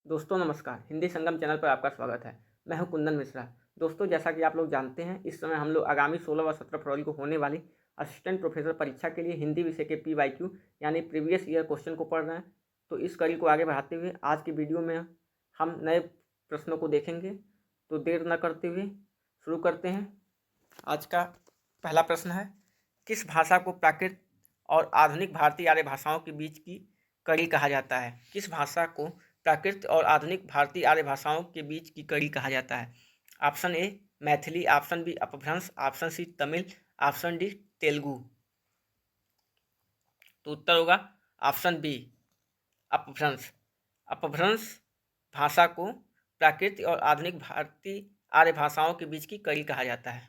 दोस्तों नमस्कार, हिंदी संगम चैनल पर आपका स्वागत है। मैं हूं कुंदन मिश्रा। दोस्तों जैसा कि आप लोग जानते हैं, इस समय हम लोग आगामी 16 व 17 फरवरी को होने वाली असिस्टेंट प्रोफेसर परीक्षा के लिए हिंदी विषय के PYQ यानी प्रीवियस ईयर क्वेश्चन को पढ़ रहे हैं। तो इस कड़ी को आगे बढ़ाते हुए आज की वीडियो में हम नए प्रश्नों को देखेंगे। तो देर न करते हुए शुरू करते हैं। आज का पहला प्रश्न है, किस भाषा को प्राकृत और आधुनिक भारतीय आर्य भाषाओं के बीच की कड़ी कहा जाता है? किस भाषा को प्राकृत और आधुनिक भारतीय आर्य भाषाओं के बीच की कड़ी कहा जाता है? Option A Maithili, option B Apabhramsha, option C Tamil, option D Telugu. तो उत्तर होगा ऑप्शन बी अपभ्रंश। अपभ्रंश भाषा को प्राकृत और आधुनिक भारतीय आर्य भाषाओं के बीच की कड़ी कहा जाता है।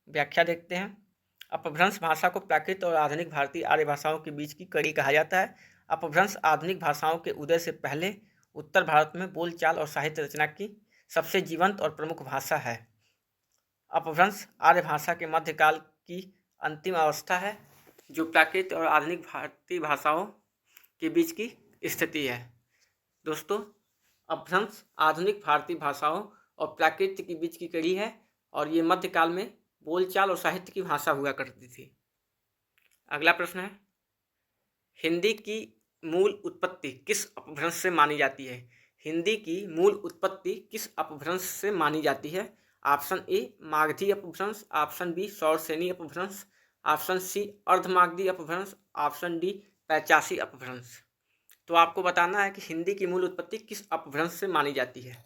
व्याख्या देखते हैं। अपभ्रंश भाषा को प्राकृत और आधुनिक भारतीय आर्य भाषाओं के बीच की कड़ी कहा जाता है। अपभ्रंश आधुनिक भाषाओं के उदय से पहले उत्तर भारत में बोलचाल और साहित्य रचना की सबसे जीवंत और प्रमुख भाषा है। अपभ्रंश आर्य भाषा के मध्यकाल की अंतिम अवस्था है, जो प्राकृत और आधुनिक भारतीय भाषाओं के बीच की स्थिति है। दोस्तों, अपभ्रंश आधुनिक भारतीय भाषाओं और प्राकृत के बीच की कड़ी है और ये मध्यकाल में बोलचाल और साहित्य की भाषा हुआ करती थी। अगला प्रश्न है, हिंदी की मूल उत्पत्ति किस अपभ्रंश से मानी जाती है? हिंदी की मूल उत्पत्ति किस अपभ्रंश से मानी जाती है? ऑप्शन ए मागधी अपभ्रंश, ऑप्शन बी सौरसेनी अपभ्रंश, ऑप्शन सी अर्धमागधी अपभ्रंश, ऑप्शन डी पैचासी अपभ्रंश। तो आपको बताना है कि हिंदी की मूल उत्पत्ति किस अपभ्रंश से मानी जाती है।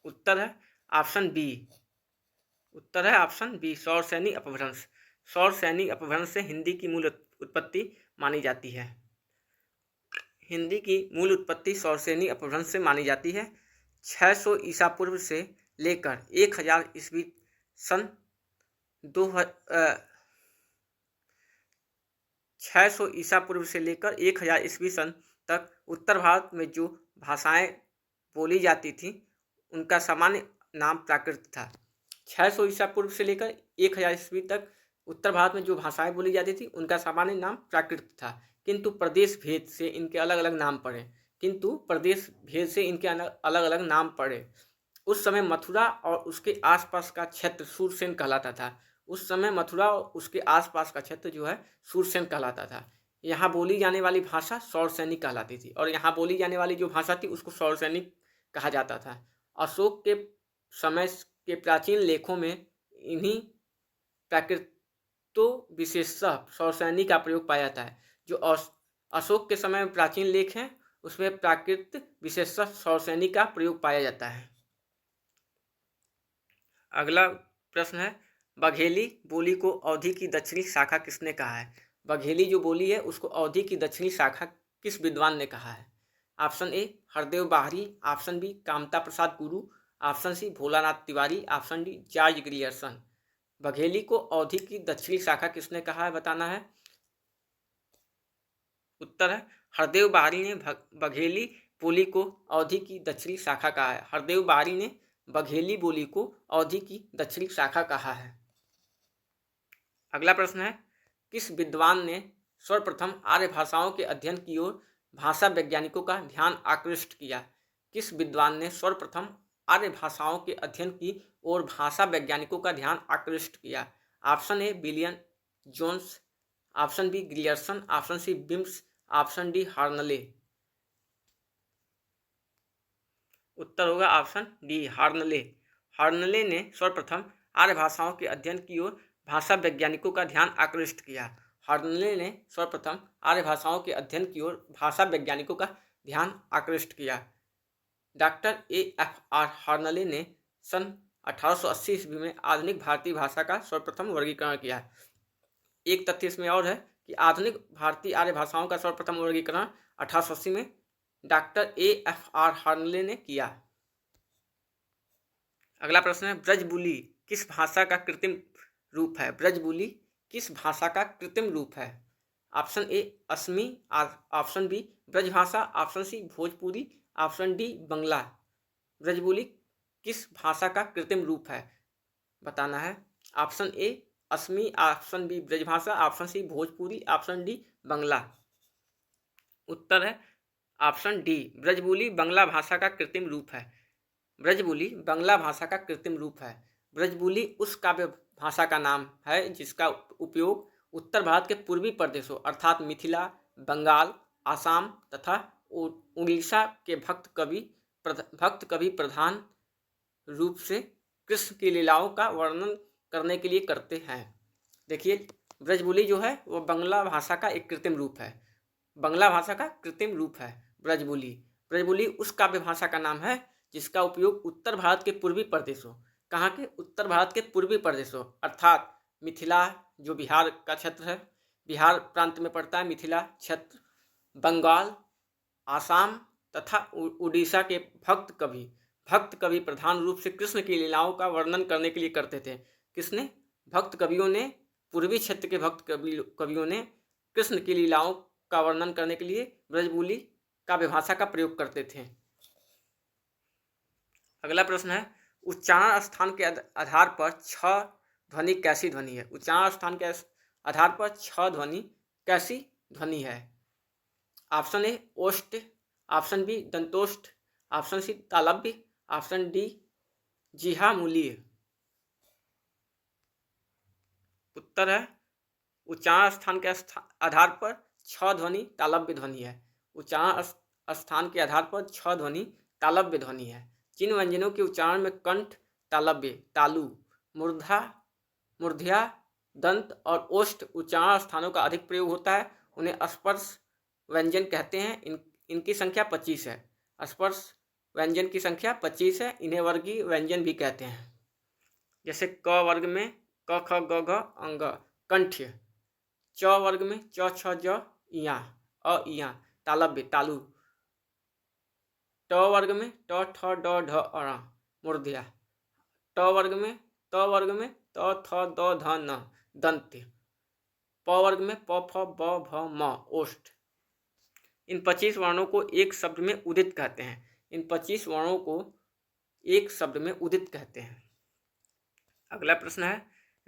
उत्तर है ऑप्शन बी। उत्तर है ऑप्शन बी सौरसेनी अपभ्रंश। सौरसेनी अपभ्रंश से हिंदी की मूल उत्पत्ति मानी जाती है। हिंदी की मूल उत्पत्ति सौरसेनी अपभ्रंश से मानी जाती है। 600 ईसा पूर्व से लेकर 1000 ईस्वी सन 600 ईसा पूर्व से लेकर 1000 ईस्वी सन तक उत्तर भारत में जो भाषाएं बोली जाती थी उनका सामान्य नाम प्राकृत था। 600 ईसा पूर्व से लेकर 1000 ईस्वी तक उत्तर भारत में जो भाषाएं बोली जाती थी उनका सामान्य नाम प्राकृत था, किंतु प्रदेश भेद से इनके अलग अलग नाम पड़े। उस समय मथुरा और उसके आसपास का क्षेत्र सूरसेन कहलाता था। उस समय मथुरा और उसके आसपास का क्षेत्र जो है सूरसेन कहलाता था। यहाँ बोली जाने वाली भाषा सौरसेनी कहलाती थी और यहाँ बोली जाने वाली जो भाषा थी उसको सौरसेनी कहा जाता था। अशोक के समय के प्राचीन लेखों में इन्हीं प्राकृतो विशेषतः सौरसेनी का प्रयोग पाया जाता है। जो अशोक के समय में प्राचीन लेख हैं उसमें प्राकृत विशेषतः सौरसेनी का प्रयोग पाया जाता है। अगला प्रश्न है, बघेली बोली को अवधी की दक्षिणी शाखा किसने कहा है? बघेली जो बोली है उसको अवधी की दक्षिणी शाखा किस विद्वान ने कहा है? ऑप्शन ए हरदेव बाहरी, option B Kamta Prasad Guru, option C Bholanath Tiwari, option D George Grierson. Bagheli को अवधी की दक्षिणी शाखा किसने कहा है बताना है। उत्तर है हरदेव बाहरी ने बघेली बोली को अवधी की दक्षिणी शाखा कहा है। हरदेव बाहरी ने बघेली बोली को अवधी की दक्षिणी शाखा कहा है। अगला प्रश्न है, किस विद्वान ने सर्वप्रथम आर्य भाषाओं के अध्ययन की ओर भाषा वैज्ञानिकों का ध्यान आकृष्ट किया? किस विद्वान ने सर्वप्रथम आर्य भाषाओं के अध्ययन की ओर भाषा वैज्ञानिकों का ध्यान आकृष्ट किया? Option A William Jones, option B Grierson, option C Beames, option D Hoernle. उत्तर होगा ऑप्शन डी हार्नले। हार्नले ने सर्वप्रथम आर्य भाषाओं के अध्ययन की ओर भाषा वैज्ञानिकों का ध्यान आकृष्ट किया। हार्नले ने सर्वप्रथम आर्य भाषाओं के अध्ययन की ओर भाषा वैज्ञानिकों का ध्यान आकृष्ट किया। डॉक्टर AFR हार्नले ने सन 1880 ईस्वी में आधुनिक भारतीय भाषा का सर्वप्रथम वर्गीकरण किया। एक तथ्य इसमें और है कि आधुनिक भारतीय आर्य भाषाओं का सर्वप्रथम वर्गीकरण 1880 में डॉक्टर AFR हार्नले ने किया। अगला प्रश्न है, ब्रजबुली किस भाषा का कृत्रिम रूप है? ब्रजबुली किस भाषा का कृत्रिम रूप है? Option A Asami, option B Brajbhasha, option C Bhojpuri, option D Bangla. Brajbuli किस भाषा का कृत्रिम रूप है बताना है। Option A Asami, option B Brajbhasha, option C Bhojpuri, option D Bangla. उत्तर है ऑप्शन डी, ब्रजबुली बांग्ला भाषा का कृत्रिम रूप है। ब्रजबुली बांग्ला भाषा का कृत्रिम रूप है। ब्रजबुली उस काव्य भाषा का नाम है जिसका उपयोग उत्तर भारत के पूर्वी प्रदेशों अर्थात मिथिला, बंगाल, आसाम तथा उड़ीसा के भक्त कवि प्रधान रूप से कृष्ण की लीलाओं का वर्णन करने के लिए करते हैं। देखिए, ब्रजबुली जो है वो बांग्ला भाषा का एक कृत्रिम रूप है। बांग्ला भाषा का कृत्रिम रूप है ब्रजबुली। ब्रजबुली उस काव्य भाषा का नाम है जिसका उपयोग उत्तर भारत के पूर्वी प्रदेशों, कहाँ के? उत्तर भारत के पूर्वी प्रदेशों अर्थात मिथिला, जो बिहार का क्षेत्र है, बिहार प्रांत में पड़ता है मिथिला क्षेत्र, बंगाल, आसाम तथा उड़ीसा के भक्त कवि प्रधान रूप से कृष्ण की लीलाओं का वर्णन करने के लिए करते थे। किसने? भक्त कवियों ने, पूर्वी क्षेत्र के भक्त कवियों ने कृष्ण की लीलाओं का वर्णन करने के लिए ब्रजबुली काव्य भाषा का प्रयोग करते थे। अगला प्रश्न है, उच्चारण स्थान के आधार पर छह ध्वनि कैसी ध्वनि है? उच्चारण स्थान के आधार पर छह ध्वनि कैसी ध्वनि है? ऑप्शन ए ओष्ठ, ऑप्शन बी दंतोष्ठ, ऑप्शन सी तालव्य, ऑप्शन डी जिह्वामूलीय। उत्तर है उच्चारण स्थान के आधार पर छह ध्वनि तालव्य ध्वनि है। उच्चारण स्थान के आधार पर छह ध्वनि तालव्य ध्वनि है। जिन व्यंजनों के उच्चारण में कंठ, तालव्य, तालु, मूर्धा, दंत और ओष्ठ उच्चारण स्थानों का अधिक प्रयोग होता है उन्हें स्पर्श व्यंजन कहते हैं। इनकी संख्या 25 है। स्पर्श व्यंजन की संख्या 25 है। इन्हें वर्गीय व्यंजन भी कहते हैं। जैसे क वर्ग में क ख ग घ अंग कंठ्य, च वर्ग में च छ ज इया अ इया तालव्य तालु, ट वर्ग में ट ठ ड ढ अ मूर्धा, त वर्ग में त थ द ध न दंत्य, प वर्ग में प फ ब भ म ओष्ठ। इन 25 वर्णों को एक शब्द में उदित कहते हैं। इन 25 वर्णों को एक शब्द में उदित कहते हैं। अगला प्रश्न है,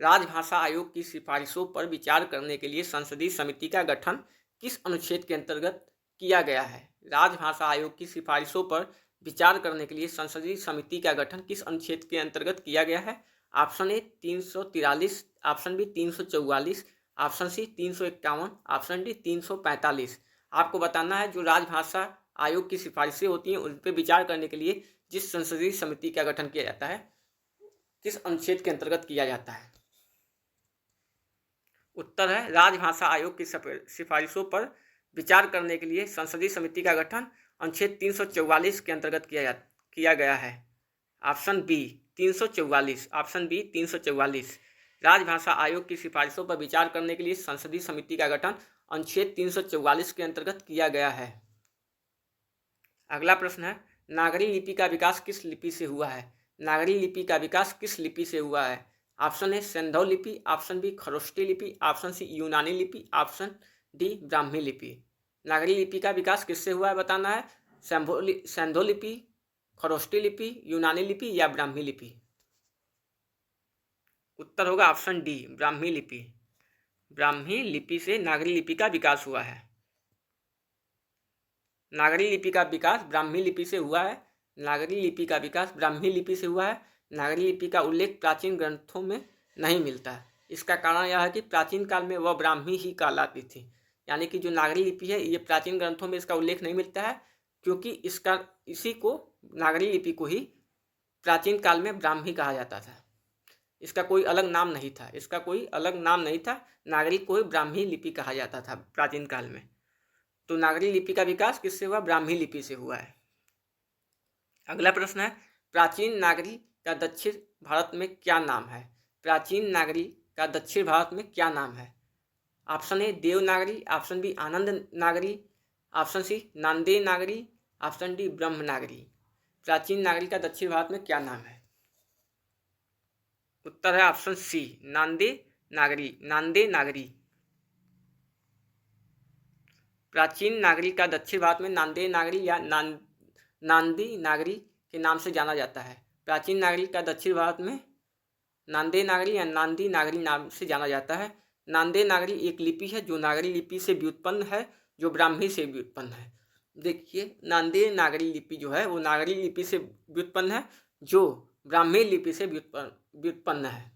राजभाषा आयोग की सिफारिशों पर विचार करने के लिए संसदीय समिति का गठन किस अनुच्छेद के अंतर्गत किया गया है? राजभाषा आयोग की सिफारिशों पर विचार करने के लिए संसदीय समिति का गठन किस अनुच्छेद के अंतर्गत किया गया है? Option A 343, option B 344, option C 351, option D 345। आपको बताना है जो राजभाषा आयोग की सिफारिशें होती हैं उन पर विचार करने के लिए जिस संसदीय समिति का गठन किया जाता है किस अनुच्छेद के अंतर्गत किया जाता है। उत्तर है राजभाषा आयोग की सिफारिशों पर विचार करने के लिए संसदीय समिति का गठन अनुच्छेद 344 के अंतर्गत किया गया है। Option B 344, option B 344। राजभाषा आयोग की सिफारिशों पर विचार करने के लिए संसदीय समिति का गठन अनुच्छेद 344 के अंतर्गत किया गया है। अगला प्रश्न है, नागरी लिपि का विकास किस लिपि से हुआ है? नागरी लिपि का विकास किस लिपि से हुआ है? ऑप्शन ए सिंधौ लिपि, ऑप्शन बी खरोष्टी लिपि, ऑप्शन सी यूनानी लिपि, ऑप्शन डी ब्राह्मी लिपि। नागरी लिपि का विकास किससे हुआ है बताना है। सिंधौ लिपि, खरोष्टी लिपि, यूनानी लिपि या ब्राह्मी लिपि। उत्तर होगा ऑप्शन डी ब्राह्मी लिपि। ब्राह्मी लिपि से नागरी लिपि का विकास हुआ है। नागरी लिपि का विकास ब्राह्मी लिपि से हुआ है। नागरी लिपि का विकास ब्राह्मी लिपि से हुआ है। नागरी लिपि का उल्लेख प्राचीन ग्रंथों में नहीं मिलता है। इसका कारण यह है कि प्राचीन काल में वह ब्राह्मी ही कहलाती थी। यानी कि जो नागरी लिपि है ये प्राचीन ग्रंथों में इसका उल्लेख नहीं मिलता है क्योंकि इसी को नागरी लिपि को ही प्राचीन काल में ब्राह्मी कहा जाता था। इसका कोई अलग नाम नहीं था। इसका कोई अलग नाम नहीं था। नागरी को ही ब्राह्मी लिपि कहा जाता था प्राचीन काल में। तो नागरी लिपि का विकास किससे हुआ? ब्राह्मी लिपि से हुआ है। अगला प्रश्न है, प्राचीन नागरी का दक्षिण भारत में क्या नाम है? प्राचीन नागरी का दक्षिण भारत में क्या नाम है? Option A Devanagari, option B Anand Nagari, option C Nande Nagari, option D Brahma Nagari. प्राचीन नागरी का दक्षिण भारत में क्या नाम है? उत्तर है ऑप्शन सी नांदे नागरी। नांदे नागरी। प्राचीन नागरी का दक्षिण भारत में नांदे नागरी या नांदी नागरी के नाम से जाना जाता है। प्राचीन नागरी का दक्षिण भारत में नांदे नागरी या नांदी नागरी नाम से जाना जाता है। नांदे नागरी एक लिपि है जो नागरी लिपि से व्युत्पन्न है, जो ब्राह्मी से व्युत्पन्न है। देखिए, नांदेड़ नागरी लिपि जो है वो नागरी लिपि से व्युत्पन्न है, जो ब्राह्मी लिपि से व्युत्पन्न है।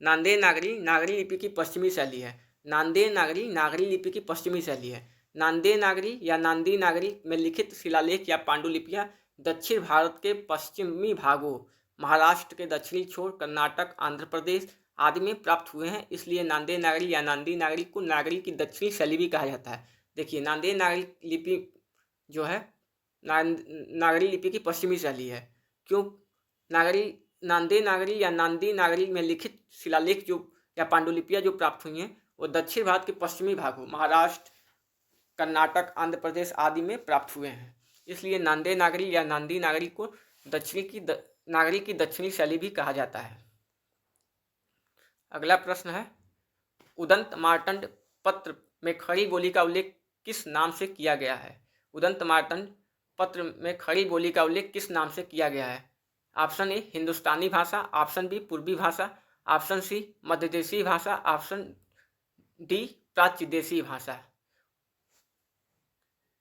नांदेड़ नागरी नागरी लिपि की पश्चिमी शैली है। नांदेड़ नागरी नागरी लिपि की पश्चिमी शैली है। नांदेड़ नागरी या नांदी नागरी में लिखित शिलालेख या पांडुलिपियां दक्षिण भारत के पश्चिमी भागों, महाराष्ट्र के दक्षिणी छोर, कर्नाटक, आंध्र प्रदेश आदि में प्राप्त हुए हैं। इसलिए नांदेड़ नागरी या नांदी नागरी को नागरी की दक्षिणी शैली भी कहा जाता है। देखिए, नांदेड़ नागरी लिपि जो है नागरी लिपि की पश्चिमी शैली है। क्यों? नांदेड़ नागरी या नांदी नागरी में लिखित शिलालेख जो या पांडुलिपियां जो प्राप्त हुई हैं वो दक्षिण भारत के पश्चिमी भागों, महाराष्ट्र, कर्नाटक, आंध्र प्रदेश आदि में प्राप्त हुए हैं। इसलिए नांदेड़ नागरी या नांदी नागरी को नागरी की दक्षिणी शैली भी कहा जाता है। अगला प्रश्न है, उदंत मार्तंड पत्र में खड़ी बोली का उल्लेख किस नाम से किया गया है? उदंत मार्तंड पत्र में खड़ी बोली का उल्लेख किस नाम से किया गया है? ऑप्शन ए हिंदुस्तानी भाषा, ऑप्शन बी पूर्वी भाषा, ऑप्शन सी मध्यदेशी भाषा, ऑप्शन डी प्राच्यदेशी भाषा।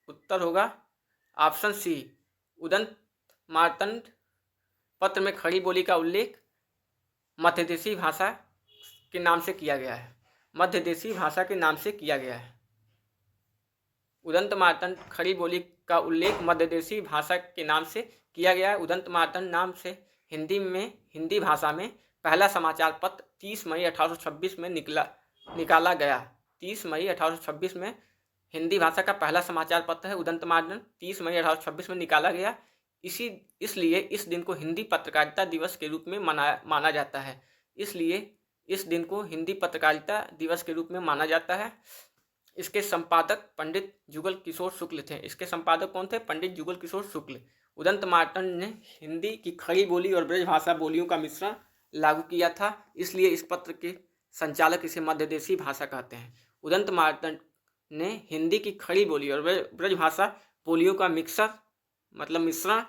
उत्तर होगा ऑप्शन सी, उदंत मार्तंड पत्र में खड़ी बोली का उल्लेख मध्यदेशी भाषा के नाम से किया गया है। मध्यदेशी भाषा के नाम से किया गया है। उदंत मार्तंड खड़ी बोली का उल्लेख मध्यदेशी भाषा के नाम से किया गया है। उदंत मार्तंड नाम से हिंदी भाषा में पहला समाचार पत्र 30 मई 1826 में निकाला गया। 30 मई 1826 में हिंदी भाषा का पहला समाचार पत्र है उदंत मार्तंड, 30 मई 1826 में निकाला गया। इसलिए इस दिन को हिंदी पत्रकारिता दिवस के रूप में माना जाता है। इसलिए इस दिन को हिंदी पत्रकारिता दिवस के रूप में माना जाता है। इसके संपादक पंडित जुगल किशोर शुक्ल थे। इसके संपादक कौन थे? पंडित जुगल किशोर शुक्ल। उदंत मार्तंड ने हिंदी की खड़ी बोली और ब्रजभाषा बोलियों का मिश्रण लागू किया था, इसलिए इस पत्र के संचालक इसे मध्यदेशी भाषा कहते हैं। उदंत मार्तंड ने हिंदी की खड़ी बोली और ब्रजभाषा बोलियों का मिश्रण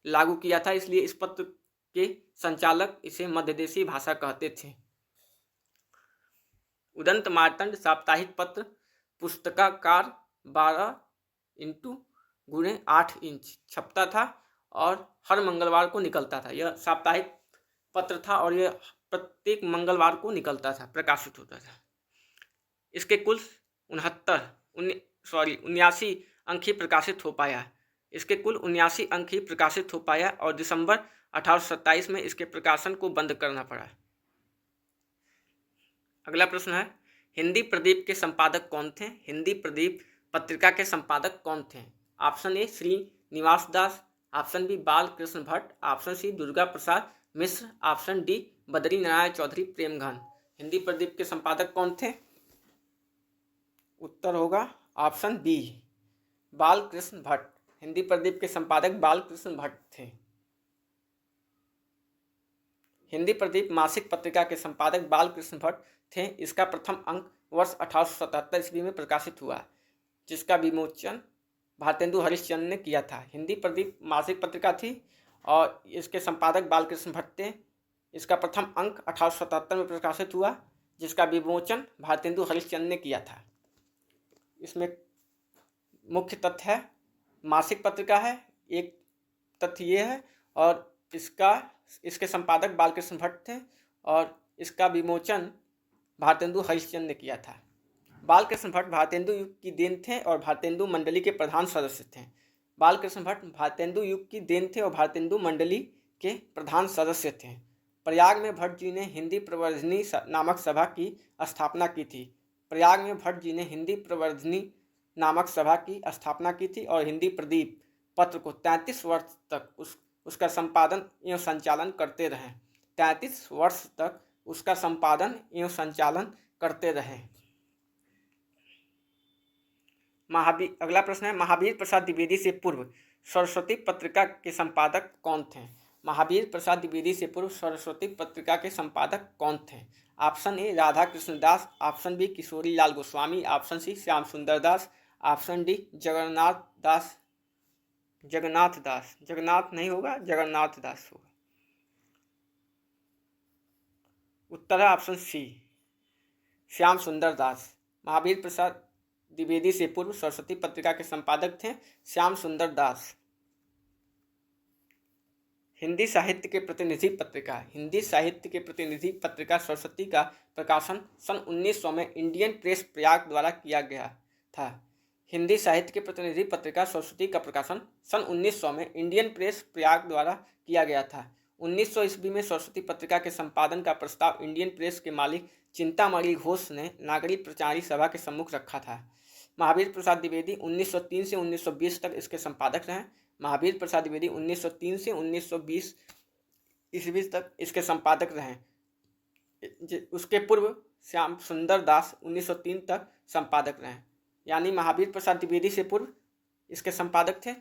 लागू किया था, इसलिए इस पत्र के संचालक इसे मध्यदेशी भाषा कहते थे। उदंत मार्तंड साप्ताहिक पत्र पुस्तकाकार 12x8 इंच छपता था और हर मंगलवार को निकलता था। यह साप्ताहिक पत्र था और यह प्रत्येक मंगलवार को निकलता था, प्रकाशित होता था। इसके कुल 79 अंक ही प्रकाशित हो पाया। इसके कुल 79 अंक ही प्रकाशित हो पाया और दिसंबर 1827 में इसके प्रकाशन को बंद करना पड़ा। अगला प्रश्न है, हिंदी प्रदीप के संपादक कौन थे? हिंदी प्रदीप पत्रिका के संपादक कौन थे? ऑप्शन ए श्री निवास दास, ऑप्शन बी बाल Krishna Bhatt, option C Durga Prasad Mishra, option D Badri Narayan Chaudhary Premghan. Hindi Pradeep के संपादक कौन थे? उत्तर होगा ऑप्शन बी, बाल कृष्ण भट्ट। हिंदी प्रदीप के संपादक बाल कृष्ण भट्ट थे। हिंदी प्रदीप मासिक पत्रिका के संपादक बाल कृष्ण भट्ट थे। इसका प्रथम अंक वर्ष 1877 ईस्वी में प्रकाशित हुआ, जिसका विमोचन भारतेंदु हरिश्चंद्र ने किया था। हिंदी प्रदीप मासिक पत्रिका थी और इसके संपादक बालकृष्ण भट्ट थे। इसका प्रथम अंक 1877 में प्रकाशित हुआ, जिसका विमोचन भारतेंदु हरिश्चंद्र ने किया था। इसमें मुख्य तथ्य है, मासिक पत्रिका है, एक तथ्य ये है, और इसके संपादक बालकृष्ण भट्ट थे और इसका विमोचन भारतेंदु हरिश्चंद्र ने किया था। बालकृष्ण भट्ट भारतेंदु युग की देन थे और भारतेंदु मंडली के प्रधान सदस्य थे। बालकृष्ण भट्ट भारतेंदु युग की देन थे और भारतेंदु मंडली के प्रधान सदस्य थे। प्रयाग में भट्ट जी ने हिंदी प्रवर्धनी नामक सभा की स्थापना की थी। प्रयाग में भट्ट जी ने हिंदी प्रवर्धनी नामक सभा की स्थापना की थी और हिंदी प्रदीप पत्र को 33 वर्ष तक उसका संपादन एवं संचालन करते रहे। 33 वर्ष तक उसका संपादन एवं संचालन करते रहे। अगला प्रश्न है, महावीर प्रसाद द्विवेदी से पूर्व सरस्वती पत्रिका के संपादक कौन थे? महावीर प्रसाद द्विवेदी से पूर्व सरस्वती पत्रिका के संपादक कौन थे? Option A Radha Krishna Das, option B Kishori Lal Goswami, option C Shyam Sundar Das, option D Jagannath Das होगा। उत्तर है ऑप्शन सी, श्याम सुंदर दास। महावीर प्रसाद द्विवेदी से पूर्व सरस्वती पत्रिका के संपादक थे श्याम सुंदर दास। हिंदी साहित्य के प्रतिनिधि पत्रिका सरस्वती का प्रकाशन सन 1900 में इंडियन प्रेस प्रयाग द्वारा किया गया था। हिंदी साहित्य के प्रतिनिधि पत्रिका सरस्वती का प्रकाशन सन 1900 में इंडियन प्रेस प्रयाग द्वारा किया गया था। 1900 ईस्वी में सरस्वती पत्रिका के संपादन का प्रस्ताव इंडियन प्रेस के मालिक चिंतामणि घोष ने नागरिक प्रचारी सभा के सम्मुख रखा था। महावीर प्रसाद द्विवेदी 1903 से 1920 तक इसके संपादक रहे। महावीर प्रसाद द्विवेदी 1903 से 1920 ईस्वी तक इसके संपादक रहे। उसके पूर्व श्याम सुंदर दास 1903 तक संपादक रहे। यानी महावीर प्रसाद द्विवेदी से पूर्व इसके संपादक थे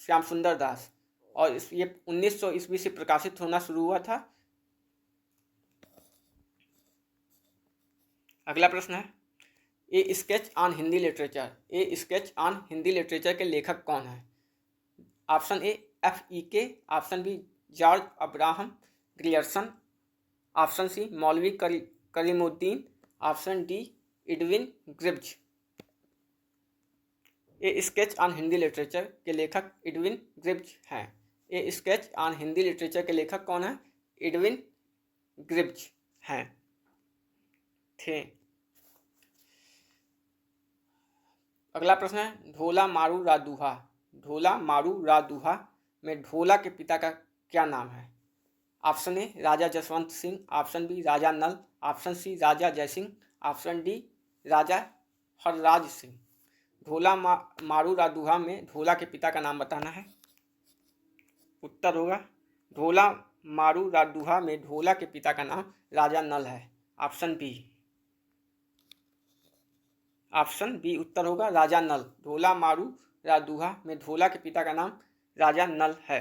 श्याम सुंदर दास, और ये 1900 ईस्वी से प्रकाशित होना शुरू हुआ था। अगला प्रश्न है, a sketch on Hindi literature के लेखक कौन है? Option A F.E.K, option B George Abraham Grierson, option C Maulvi Karimuddin, option D Edwin Greaves. A sketch on Hindi literature के लेखक एडविन ग्रिब्ज हैं। A sketch on Hindi literature के लेखक कौन है? एडविन ग्रिब्ज हैं थे। अगला प्रश्न है, ढोला मारू रादुहा में ढोला के पिता का क्या नाम है? Option A Raja Jaswant Singh, option B Raja Nal, option C Raja Jaisingh, option D Raja Harraj Singh. Dhola Maru रादुहा में ढोला के पिता का नाम बताना है। उत्तर होगा ढोला मारू रादुहा में ढोला के पिता का नाम राजा नल है। ऑप्शन बी उत्तर होगा राजा नल। ढोला मारू रादुहा में ढोला के पिता का नाम राजा नल है।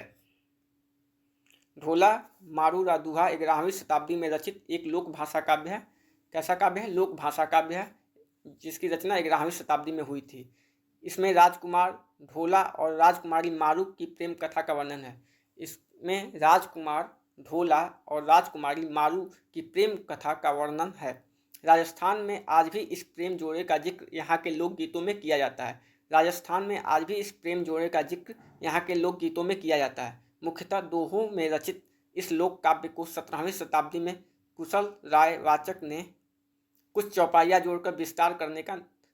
ढोला मारू रादुहा 11वीं शताब्दी में रचित एक लोक भाषा काव्य है। कैसा काव्य है? लोक भाषा काव्य है, जिसकी रचना 11वीं शताब्दी में हुई थी। इसमें राजकुमार ढोला और राजकुमारी मारू की प्रेम कथा का वर्णन है। इसमें राजकुमार ढोला और राजकुमारी मारू की प्रेम कथा का वर्णन है। राजस्थान में आज भी इस प्रेम जोड़े का जिक्र यहाँ के लोकगीतों में किया जाता है। मुख्यतः दोहों में रचित इस लोक काव्य को 17वीं शताब्दी में कुशल राय वाचक ने कुछ चौपाइयाँ जोड़कर विस्तार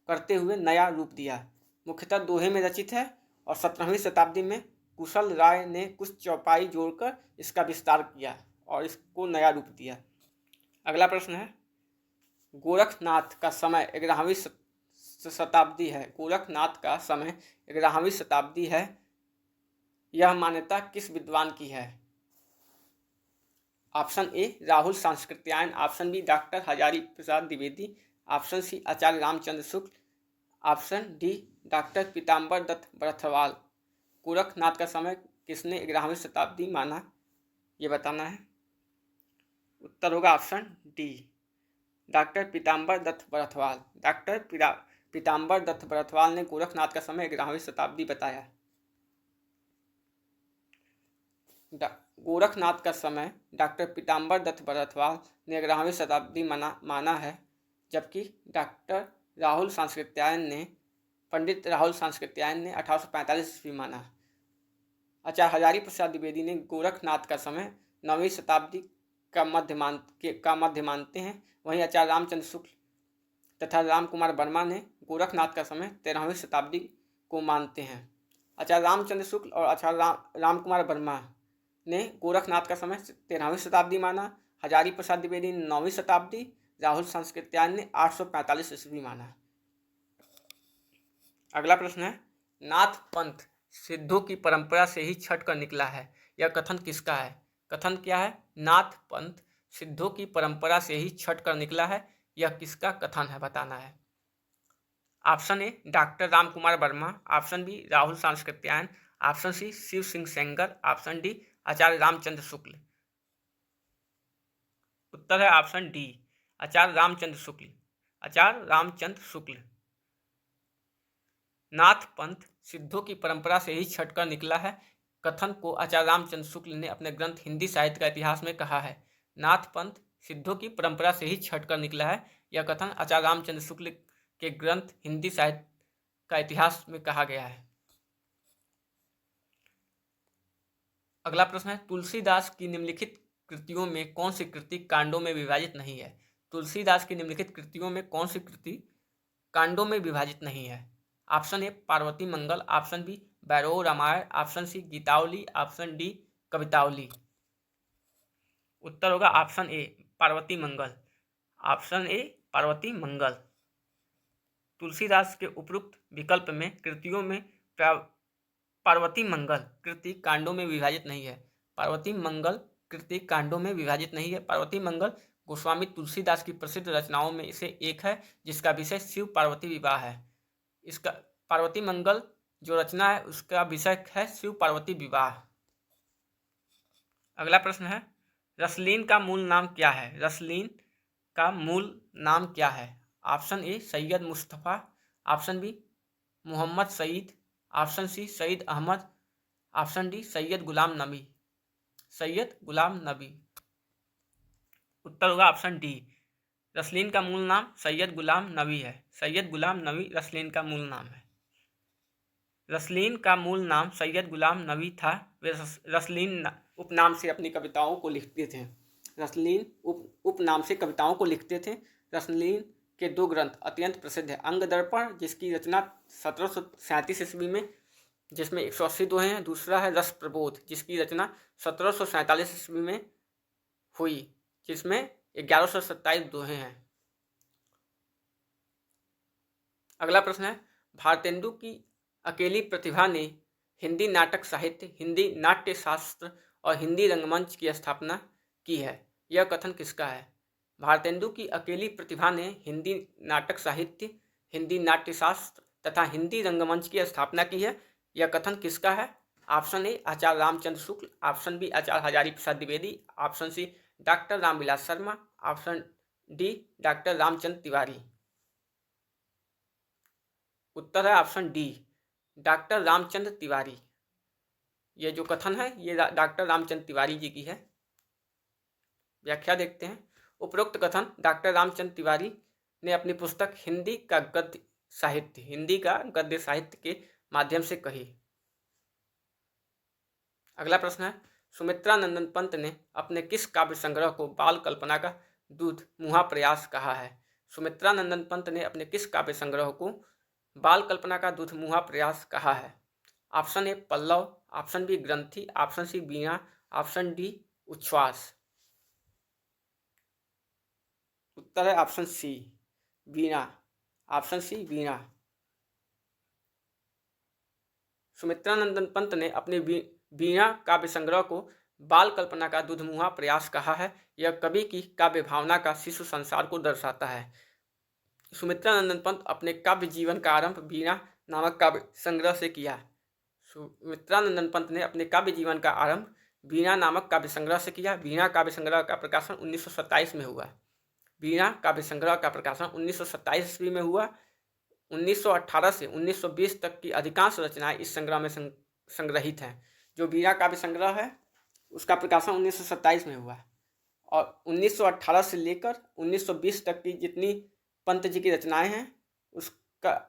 करते हुए नया रूप दिया। मुख्यतः दोहे में रचित है और 17वीं शताब्दी में कुशल राय ने कुछ चौपाई जोड़कर इसका विस्तार किया और इसको नया रूप दिया। अगला प्रश्न है, गोरखनाथ का समय 11वीं शताब्दी है। गोरखनाथ का समय 11वीं शताब्दी है, यह मान्यता किस विद्वान की है? Option A Rahul Sankrityayan, option B doctor Hazari Prasad Dwivedi, option C Acharya Ramchandra Shukla, option D doctor Pitambar Dutt Barthwal. Gorakhnath का समय किसने 11वीं शताब्दी माना, ये बताना है। उत्तर होगा option D doctor Pitambar Dutt Barthwal. Doctor Pitambar Dutt Barthwal ने गोरखनाथ का समय 11वीं शताब्दी बताया। गोरखनाथ का समय डॉक्टर पीताम्बर दत्त बरथवाल ने 11वीं शताब्दी माना है, जबकि पंडित राहुल सांस्कृत्यायन ने 1845 ईस्वी माना। आचार्य हजारी प्रसाद द्विवेदी ने गोरखनाथ का समय 9वीं शताब्दी का मध्य मानते हैं। वहीं आचार्य रामचंद्र शुक्ल तथा राम कुमार वर्मा ने गोरखनाथ का समय 13वीं शताब्दी को मानते हैं। आचार्य रामचंद्र शुक्ल और आचार्य राम कुमार वर्मा ने गोरखनाथ का समय 13वीं शताब्दी माना। हजारी प्रसाद द्विवेदी ने 9वीं शताब्दी, राहुल सांस्कृत्यायन ने 845 ईस्वी माना। अगला प्रश्न है, नाथ पंथ सिद्धों की परंपरा से ही छठ कर निकला है, यह कथन किसका है? कथन क्या है? नाथ पंथ सिद्धों की परंपरा से ही छठ कर निकला है, यह किसका कथन है, बताना है। Option A doctor Ram Kumar Verma, option B Rahul Sankrityayan, option C Shiv Singh Sengar, option D Acharya Ramchandra Shukla. उत्तर है ऑप्शन डी आचार्य रामचंद्र शुक्ल। नाथ पंथ सिद्धों की परंपरा से ही छठ कर निकला है कथन को आचार्य रामचंद्र शुक्ल ने अपने ग्रंथ हिंदी साहित्य का इतिहास में कहा है। नाथ पंथ सिद्धों की परंपरा से ही छठ कर निकला है, यह कथन आचार्य रामचंद्र शुक्ल के ग्रंथ हिंदी साहित्य का इतिहास में कहा गया है। अगला प्रश्न है, तुलसीदास की निम्नलिखित कृतियों में कौन सी कृति कांडों में विभाजित नहीं है? तुलसीदास की निम्नलिखित कृतियों में कौन सी कृति कांडों में विभाजित नहीं है? Option A Parvati Mangal, option B Bhairav Ramayan, option C Gitavali, option D Kavitavali. उत्तर होगा option A Parvati Mangal. Option A Parvati Mangal. Tulsidas के उपरोक्त विकल्प में कृतियों में पार्वती मंगल कृति कांडों में विभाजित नहीं है। पार्वती मंगल कृति कांडों में विभाजित नहीं है। पार्वती मंगल गोस्वामी तुलसीदास की प्रसिद्ध रचनाओं में से एक है, जिसका विषय शिव पार्वती विवाह है। इसका पार्वती मंगल जो रचना है उसका विषय है शिव पार्वती विवाह। अगला प्रश्न है, रसलीन का मूल नाम क्या है? रसलीन का मूल नाम क्या है? Option A Syed Mustafa, option B Mohammad Saeed, option C Saeed Ahmed, option D Syed Ghulam Nabi. Syed Ghulam नबी। उत्तर होगा ऑप्शन डी। रसलीन का मूल नाम सैयद गुलाम नबी है। सैयद गुलाम नबी रसलीन का मूल नाम है। रसलीन का मूल नाम सैयद गुलाम नबी था। वे रसलीन उपनाम से अपनी कविताओं को लिखते थे। रसलीन उपनाम से कविताओं को लिखते थे। रसलीन के दो ग्रंथ अत्यंत प्रसिद्ध है। अंग दर्पण, जिसकी रचना 1737 ईस्वी में, जिसमें 180 दोहे हैं। दूसरा है रस प्रबोध, जिसकी रचना 1747 ईस्वी में हुई, जिसमें 1127 दोहे हैं। अगला प्रश्न है, भारतेंदु की अकेली प्रतिभा ने हिंदी नाटक साहित्य, हिंदी नाट्य शास्त्र और हिंदी रंगमंच की स्थापना की है। यह कथन किसका है? भारतेंदु की अकेली प्रतिभा ने हिंदी नाटक साहित्य, हिंदी नाट्य शास्त्र तथा हिंदी रंगमंच की स्थापना की है। यह कथन किसका है? Option A Acharya Ramchandra Shukla, option B Acharya Hazari Prasad Dwivedi, option C doctor Ramvilas Sharma, option D doctor Ramchandra Tiwari. उत्तर है option D doctor Ramchandra Tiwari. ये जो कथन है ये डॉक्टर रामचंद्र तिवारी जी की है। व्याख्या देखते हैं। उपरोक्त कथन डॉक्टर रामचंद्र तिवारी ने अपनी पुस्तक हिंदी का गद्य साहित्य के माध्यम से कही। अगला प्रश्न है, सुमित्रा नंदन पंत ने अपने किस काव्य संग्रह को बाल कल्पना का दूध मुहा प्रयास कहा है? सुमित्रा नंदन पंत ने अपने किस काव्य संग्रह को बाल कल्पना का दूध मुहा प्रयास कहा है? Option A Pallav, option B Granthi, option C Veena, option D Ucchhvas. उत्तर है option C Veena. Option C Veena. Sumitra Nandan Pant ने अपने वीणा काव्य संग्रह को बाल कल्पना का दूधमुहा प्रयास कहा है। यह कवि की काव्य भावना का शिशु संसार को दर्शाता है। सुमित्रा नंदन पंत अपने काव्य जीवन का आरंभ वीणा नामक काव्य संग्रह से किया। सुमित्रा नंदन पंत ने अपने काव्य जीवन का आरंभ वीणा नामक काव्य संग्रह से किया। वीणा काव्य संग्रह का प्रकाशन 1927 में हुआ। वीणा काव्य संग्रह का प्रकाशन 1927 ईस्वी में हुआ। 1918 से 1920 तक की अधिकांश रचनाएं इस संग्रह में संग्रहित हैं। जो वीणा काव्य संग्रह है उसका प्रकाशन 1927 में हुआ और 1918 से लेकर 1920 तक की जितनी पंत जी की रचनाएं हैं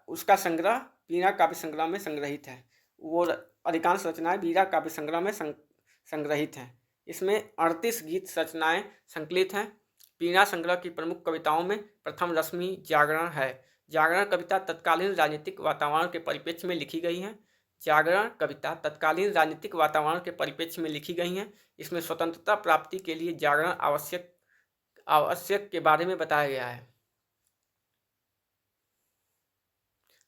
उसका संग्रह वीणा काव्य संग्रह में संग्रहित है। वो अधिकांश रचनाएं वीणा काव्य संग्रह में संग्रहित हैं। इसमें 38 गीत रचनाएं संकलित हैं। वीणा संग्रह की प्रमुख कविताओं में प्रथम रश्मि जागरण है। जागरण कविता तत्कालीन राजनीतिक वातावरण के परिप्रेक्ष्य में लिखी गई हैं। जागरण कविता तत्कालीन राजनीतिक वातावरण के परिप्रेक्ष्य में लिखी गई हैं। इसमें स्वतंत्रता प्राप्ति के लिए जागरण आवश्यक के बारे में बताया गया है।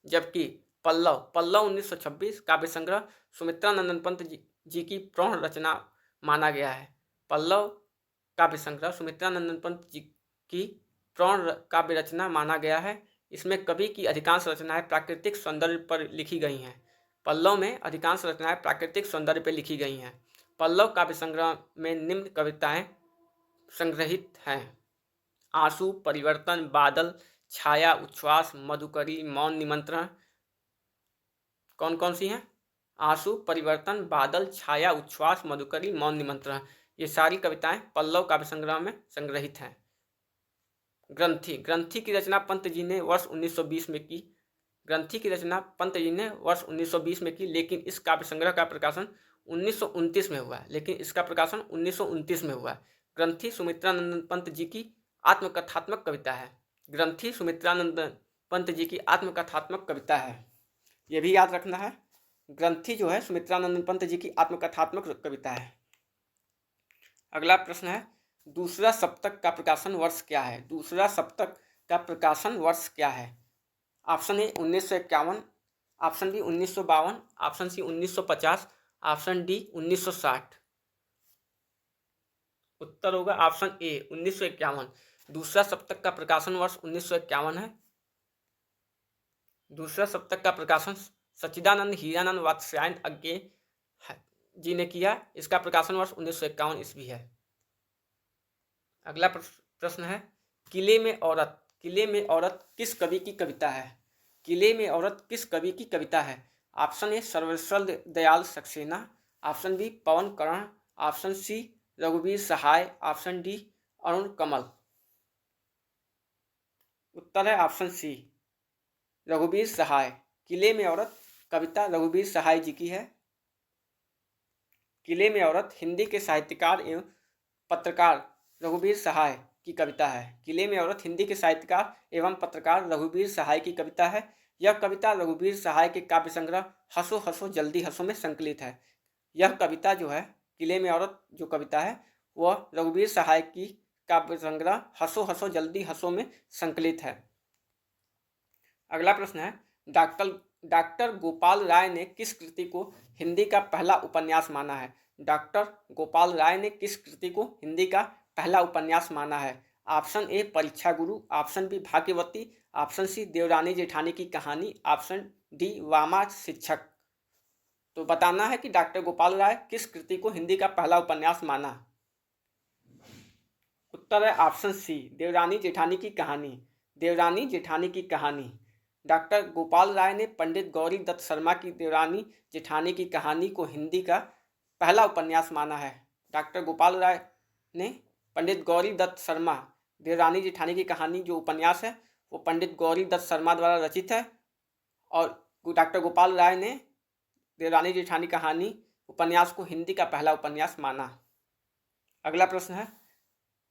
जबकि पल्लव 1926 काव्य संग्रह सुमित्रा नंदन पंत जी की प्रौढ़ रचना माना गया है। पल्लव काव्य संग्रह सुमित्रा नंदन पंत जी की प्रौढ़ काव्य रचना माना गया है। इसमें कवि की अधिकांश रचनाएं प्राकृतिक सौंदर्य पर लिखी गई हैं। पल्लव में अधिकांश रचनाएं प्राकृतिक सौंदर्य पर लिखी गई हैं। पल्लव काव्य संग्रह में निम्न कविताएं संग्रहित हैं: आंसू, परिवर्तन, बादल, छाया, उच्छ्वास, मधुकरी, मौन निमंत्रण। कौन कौन सी हैं? आंसू, परिवर्तन, बादल, छाया, उच्छ्वास, मधुकरी, मौन निमंत्रण। ये सारी कविताएं पल्लव काव्य संग्रह में संग्रहित हैं। ग्रंथि की रचना पंत जी ने वर्ष 1920 में की। ग्रंथि की रचना पंत जी ने वर्ष 1920 में की, लेकिन इस काव्य संग्रह का प्रकाशन 1929 में हुआ। ग्रंथि सुमित्रानंद पंत जी की आत्मकथात्मक कविता है। ग्रंथि सुमित्रानंद पंत जी की आत्मकथात्मक कविता है, यह भी याद रखना है। ग्रंथि जो है सुमित्रानंद पंत जी की आत्मकथात्मक कविता है। अगला प्रश्न है, दूसरा सप्तक का प्रकाशन वर्ष क्या है? दूसरा सप्तक का प्रकाशन वर्ष क्या है? Option A 1951, option B 1952, option C 1950, option D 1960। उत्तर होगा ऑप्शन ए 1951। दूसरा सप्तक का प्रकाशन वर्ष 1951 है। दूसरा सप्तक का प्रकाशन सच्चिदानंद हीरानंद वात्स्यायन अज्ञे जी ने किया। इसका प्रकाशन वर्ष 1951 ईस्वी है। अगला प्रश्न है, किले में औरत किस कवि की कविता है? किले में औरत किस कवि की कविता है? Option A Sarveshwar Dayal Saxena, option B Pawan Karan, option C रघुवीर सहाय, ऑप्शन डी अरुण कमल। उत्तर है ऑप्शन सी रघुवीर सहाय। किले में औरत कविता रघुवीर सहाय जी की है। किले में औरत हिंदी के साहित्यकार एवं पत्रकार रघुवीर सहाय की कविता है। किले में औरत हिंदी के साहित्यकार एवं पत्रकार रघुवीर सहाय की कविता है। यह कविता रघुवीर सहाय के काव्य संग्रह हंसो हंसो जल्दी हंसो में संकलित है। यह कविता जो है, किले में औरत जो कविता है, वह रघुवीर सहाय की काव्य संग्रह हंसो हंसो जल्दी हंसो में संकलित है। अगला प्रश्न है, डॉक्टर गोपाल राय ने किस कृति को हिंदी का पहला उपन्यास माना है? डॉक्टर गोपाल राय ने किस कृति को हिंदी का पहला उपन्यास माना है? ऑप्शन ए परीक्षा गुरु, ऑप्शन बी भाग्यवती, ऑप्शन सी देवरानी जेठानी की कहानी, ऑप्शन डी वामा शिक्षक। तो बताना है कि डॉक्टर गोपाल राय किस कृति को हिंदी का पहला उपन्यास माना। उत्तर है ऑप्शन सी देवरानी जेठानी की कहानी। देवरानी जेठानी की कहानी। डॉक्टर गोपाल राय ने पंडित गौरी दत्त शर्मा की देवरानी जेठानी की कहानी को हिंदी का पहला उपन्यास माना है। डॉक्टर गोपाल राय ने पंडित गौरी दत्त शर्मा देवरानी जेठानी की कहानी जो उपन्यास है वो पंडित गौरी दत्त शर्मा द्वारा रचित है और डॉक्टर गोपाल राय ने देवरानी जेठानी कहानी उपन्यास को हिंदी का पहला उपन्यास माना। अगला प्रश्न है,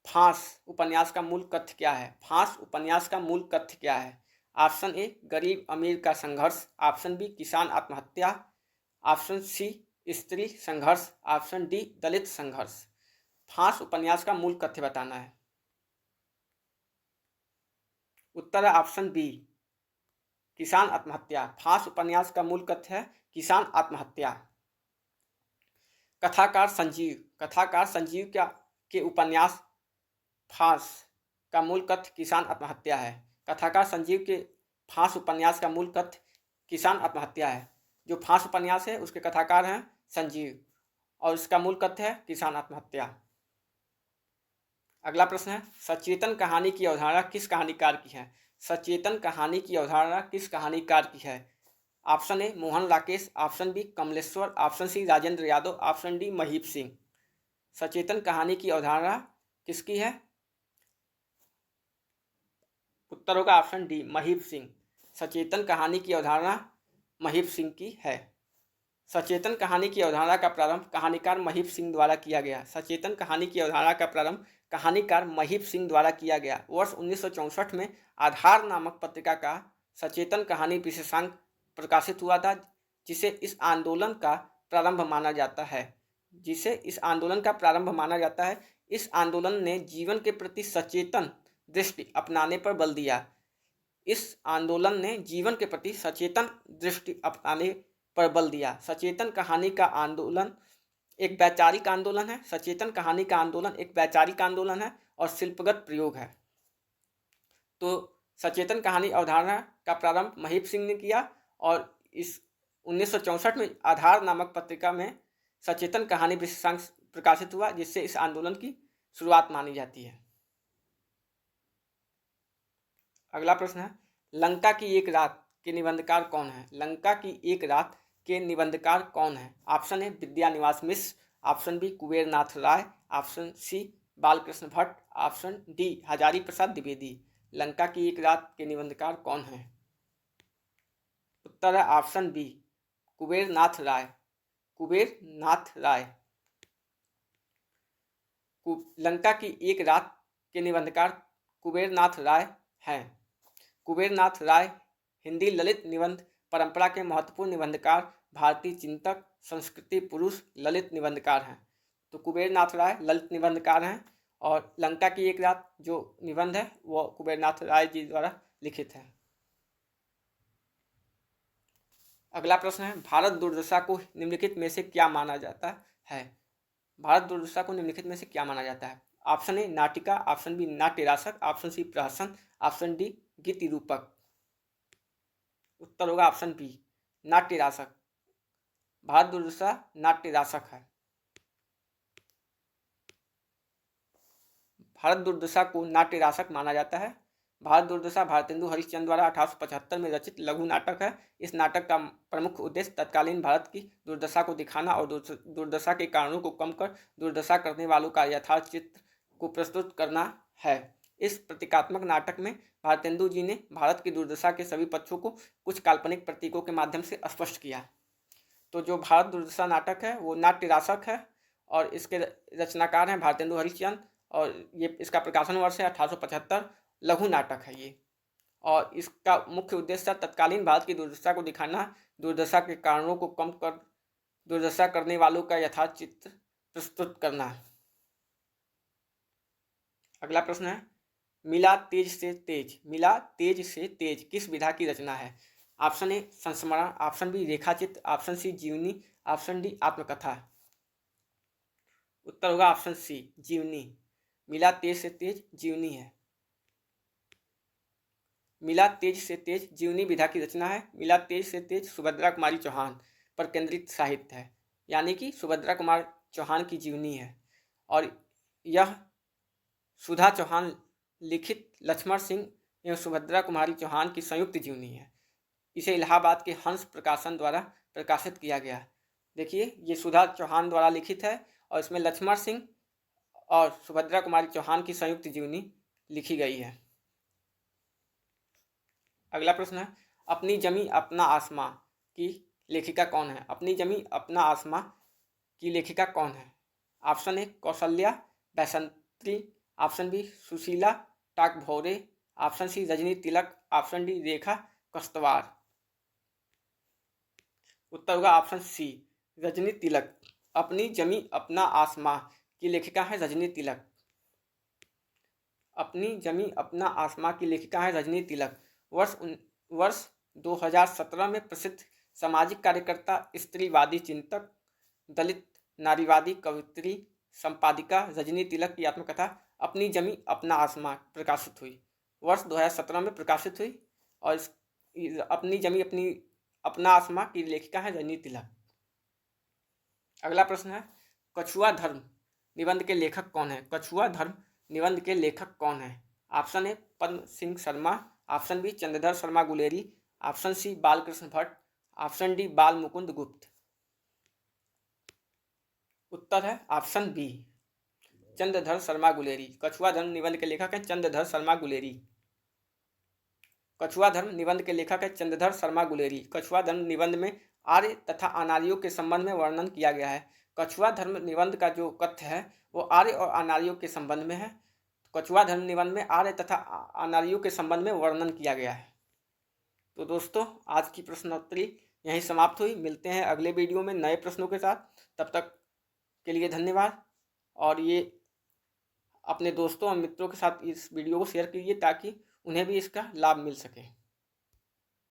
फांस उपन्यास का मूल कथ्य क्या है? फांस उपन्यास का मूल कथ्य क्या है? ऑप्शन ए गरीब अमीर का संघर्ष, ऑप्शन बी किसान आत्महत्या, ऑप्शन सी स्त्री संघर्ष, ऑप्शन डी दलित संघर्ष। फांस उपन्यास का मूल कथ्य बताना है। उत्तर है ऑप्शन बी किसान आत्महत्या। फांस उपन्यास का मूल कथ्य है किसान आत्महत्या। कथाकार संजीव के उपन्यास फांस का मूल कथ्य किसान आत्महत्या है। कथाकार संजीव के फांस उपन्यास का मूल कथ्य किसान आत्महत्या है। जो फांस उपन्यास है उसके कथाकार हैं संजीव और इसका मूल कथ्य है किसान आत्महत्या। अगला प्रश्न है, सचेतन कहानी की अवधारणा किस कहानीकार की है? सचेतन कहानी की अवधारणा किस कहानीकार की है? Option A Mohan Rakesh, option B Kamleshwar, option C Rajendra Yadav, option D Mahip Singh. सचेतन कहानी की अवधारणा किसकी है? उत्तर होगा ऑप्शन डी महीप सिंह। सचेतन कहानी की अवधारणा महीप सिंह की है। सचेतन कहानी की अवधारणा का प्रारंभ कहानीकार महीप सिंह द्वारा किया गया। सचेतन कहानी की अवधारणा का प्रारंभ कहानीकार महीप सिंह द्वारा किया गया। वर्ष 1964 में आधार नामक पत्रिका का सचेतन कहानी विशेषांक प्रकाशित हुआ था, जिसे इस आंदोलन का प्रारंभ माना जाता है। इस आंदोलन ने जीवन के प्रति सचेतन दृष्टि अपनाने पर बल दिया। सचेतन कहानी का आंदोलन एक वैचारिक आंदोलन है। सचेतन कहानी का आंदोलन एक वैचारिक आंदोलन है और शिल्पगत प्रयोग है। तो सचेतन कहानी अवधारणा का प्रारंभ महीप सिंह ने किया और इस 1964 में आधार नामक पत्रिका में सचेतन कहानी विशेषांक प्रकाशित हुआ, जिससे इस आंदोलन की शुरुआत मानी जाती है। अगला प्रश्न है, लंका की एक रात के निबंधकार कौन है? लंका की एक रात के निबंधकार कौन है? Option A Vidyaniwas Mishra, option B Kuber Nath Rai, option C Balkrishna Bhatt, option D Hazari Prasad Dwivedi. Lanka की एक रात के निबंधकार कौन है? उत्तर है ऑप्शन बी, कुबेर नाथ राय। कुबेर नाथ राय। लंका की एक रात के निबंधकार कुबेर नाथ राय हैं। कुबेर नाथ राय हिंदी ललित निबंध परंपरा के महत्वपूर्ण निबंधकार, भारतीय चिंतक, संस्कृति पुरुष, ललित निबंधकार हैं। तो कुबेर नाथ राय ललित निबंधकार हैं और लंका की एक रात जो निबंध है वो कुबेर नाथ राय जी द्वारा लिखित है। अगला प्रश्न है, भारत दुर्दशा को निम्नलिखित में से क्या माना जाता है? भारत दुर्दशा को निम्नलिखित में से क्या माना जाता है? ऑप्शन ए नाटिका, ऑप्शन बी नाट्य रासक, ऑप्शन सी प्रहसन, ऑप्शन डी गीति रूपक। उत्तर होगा ऑप्शन बी, नाट्य रासक। भारत दुर्दशा नाट्य रासक है। भारत दुर्दशा को नाट्य रासक माना जाता है। भारत दुर्दशा भारतेंदु हरिश्चंद्र द्वारा 1875 में रचित लघु नाटक है। इस नाटक का प्रमुख उद्देश्य तत्कालीन भारत की दुर्दशा को दिखाना और दुर्दशा के कारणों को कम कर दुर्दशा करने वालों का यथार्थ चित्र को प्रस्तुत करना है। इस प्रतीकात्मक नाटक में भारतेंदु जी ने भारत की दुर्दशा के सभी पक्षों को कुछ काल्पनिक प्रतीकों के माध्यम से स्पष्ट किया। तो जो भारत दुर्दशा नाटक है वो नाट्य रासक है और इसके रचनाकार हैं भारतेंदु हरिश्चंद्र और ये इसका प्रकाशन वर्ष है 1875। लघु नाटक है ये और इसका मुख्य उद्देश्य तत्कालीन भारत की दुर्दशा को दिखाना, दुर्दशा के कारणों को कम कर दुर्दशा करने वालों का यथार्थ चित्र प्रस्तुत करना। अगला प्रश्न है, मिला तेज से तेज। मिला तेज से तेज किस विधा की रचना है? ऑप्शन ए संस्मरण, ऑप्शन बी रेखाचित्र, ऑप्शन सी जीवनी, ऑप्शन डी आत्मकथा। उत्तर होगा ऑप्शन सी, जीवनी। मिला तेज से तेज जीवनी है। मिला तेज से तेज जीवनी विधा की रचना है। मिला तेज से तेज सुभद्रा कुमारी चौहान पर केंद्रित साहित्य है, यानी कि सुभद्रा कुमार चौहान की जीवनी है और यह सुधा चौहान लिखित लक्ष्मण सिंह एवं सुभद्रा कुमारी चौहान की संयुक्त जीवनी है। इसे इलाहाबाद के हंस प्रकाशन द्वारा प्रकाशित किया गया। देखिए ये सुधा चौहान द्वारा लिखित है और इसमें लक्ष्मण सिंह और सुभद्रा कुमारी चौहान की संयुक्त जीवनी लिखी गई है। अगला प्रश्न है, अपनी जमी अपना आसमां की लेखिका कौन है? अपनी जमी अपना आसमां की लेखिका कौन है? Option A Kaushalya Baisantri, option B Sushila Takbhaure, option C Rajni Tilak, option D Rekha Kastwar. उत्तर होगा ऑप्शन सी, रजनी तिलक। अपनी जमी अपना आसमां की लेखिका है रजनी तिलक। अपनी जमी अपना आसमां की लेखिका है रजनी तिलक। वर्ष 2017 में प्रसिद्ध सामाजिक कार्यकर्ता, स्त्रीवादी चिंतक, दलित नारीवादी कवयित्री, संपादिका रजनी तिलक की आत्मकथा अपनी जमी अपना आसमां प्रकाशित हुई। वर्ष 2017 में प्रकाशित हुई और अपनी जमी अपना आसमां की लेखिका है रजनी तिलक। अगला प्रश्न है, कछुआ धर्म निबंध के लेखक कौन है? कछुआ धर्म निबंध के लेखक कौन है? Option A Padma Singh Sharma, option B Chandradhar Sharma Guleri, option C Balkrishna Bhatt, option D Bal Mukund Gupt. उत्तर है ऑप्शन बी, चंद्रधर शर्मा गुलेरी। कछुआ धर्म निबंध के लेखक हैं चंद्रधर शर्मा गुलेरी। कछुआ धर्म निबंध के लेखक है चंद्रधर शर्मा गुलेरी। कछुआ धर्म निबंध में आर्य तथा अनार्यों के संबंध में वर्णन किया गया है। कछुआ धर्म निबंध का जो कथ्य है वो आर्य और अनार्यों के संबंध में है। कछुआ धर्म निबंध में आर्य तथा अनार्यों के संबंध में वर्णन किया गया है। तो दोस्तों आज की प्रश्नोत्तरी यहीं समाप्त हुई। मिलते हैं अगले वीडियो में नए प्रश्नों के साथ। तब तक के लिए धन्यवाद और ये अपने दोस्तों और मित्रों के साथ इस वीडियो को शेयर कीजिए ताकि उन्हें भी इसका लाभ मिल सके।